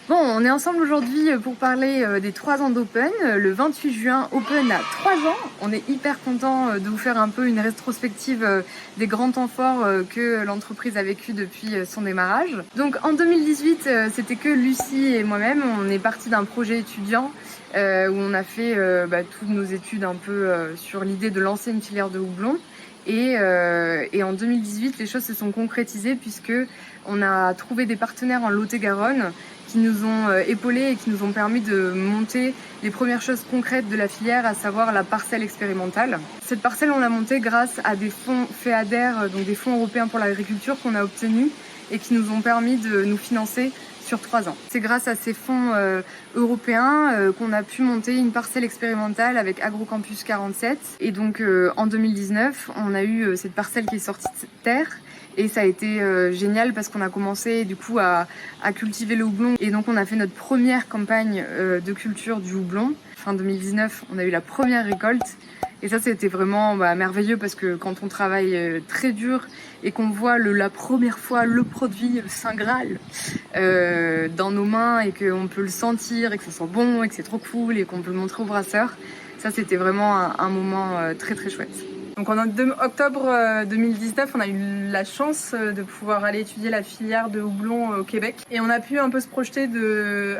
Bon, on est ensemble aujourd'hui pour parler des 3 ans d'Open. Le 28 juin, Open a 3 ans. On est hyper content de vous faire un peu une rétrospective des grands temps forts que l'entreprise a vécu depuis son démarrage. Donc en 2018, c'était que Lucie et moi-même. On est parti d'un projet étudiant où on a fait toutes nos études un peu sur l'idée de lancer une filière de houblon. Et en 2018, les choses se sont concrétisées puisque on a trouvé des partenaires en Lot-et-Garonne qui nous ont épaulés et qui nous ont permis de monter les premières choses concrètes de la filière, à savoir la parcelle expérimentale. Cette parcelle, on l'a montée grâce à des fonds FEADER, donc des fonds européens pour l'agriculture qu'on a obtenus et qui nous ont permis de nous financer sur 3 ans. C'est grâce à ces fonds européens qu'on a pu monter une parcelle expérimentale avec Agrocampus 47. Et donc en 2019, on a eu cette parcelle qui est sortie de terre. Et ça a été génial parce qu'on a commencé du coup à cultiver le houblon. Et donc on a fait notre première campagne de culture du houblon. Fin 2019, on a eu la première récolte. Et ça, c'était vraiment merveilleux parce que quand on travaille très dur et qu'on voit la première fois le produit Saint Graal dans nos mains et qu'on peut le sentir et que ça sent bon et que c'est trop cool et qu'on peut le montrer aux brasseurs, ça, c'était vraiment un moment très très chouette. Donc en octobre 2019, on a eu la chance de pouvoir aller étudier la filière de houblon au Québec. Et on a pu un peu se projeter de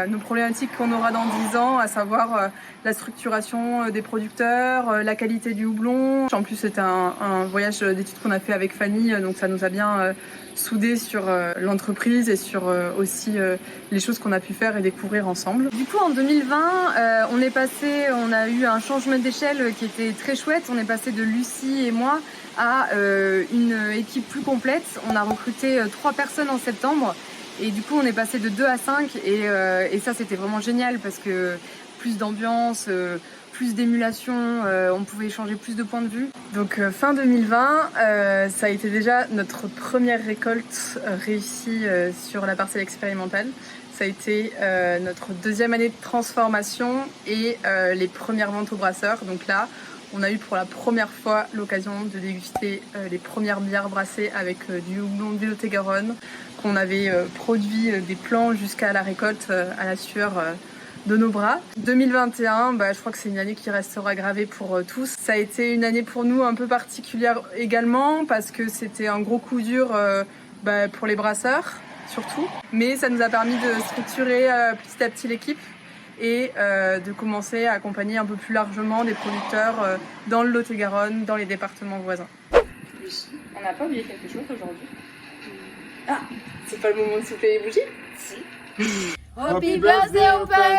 nos problématiques qu'on aura dans 10 ans, à savoir la structuration des producteurs, la qualité du houblon. En plus, c'était un voyage d'études qu'on a fait avec Fanny, donc ça nous a bien soudés sur l'entreprise et sur aussi les choses qu'on a pu faire et découvrir ensemble. Du coup, en 2020, on a eu un changement d'échelle qui était très chouette. On est passé de Lucie et moi à une équipe plus complète. On a recruté 3 personnes en septembre et du coup, on est passé de 2 à 5 et ça, c'était vraiment génial parce que plus d'ambiance, plus d'émulation, on pouvait échanger plus de points de vue. Donc fin 2020, ça a été déjà notre première récolte réussie sur la parcelle expérimentale. Ça a été notre 2e année de transformation et les premières ventes aux brasseurs. Donc là, on a eu pour la première fois l'occasion de déguster les premières bières brassées avec du houblon du Lot-et-Garonne qu'on avait produit des plants jusqu'à la récolte à la sueur de nos bras. 2021, je crois que c'est une année qui restera gravée pour tous. Ça a été une année pour nous un peu particulière également parce que c'était un gros coup dur pour les brasseurs surtout. Mais ça nous a permis de structurer petit à petit l'équipe et de commencer à accompagner un peu plus largement des producteurs dans le Lot-et-Garonne, dans les départements voisins. On n'a pas oublié quelque chose aujourd'hui. Ah, c'est pas le moment de souffler les bougies? Si. Happy birthday, Open!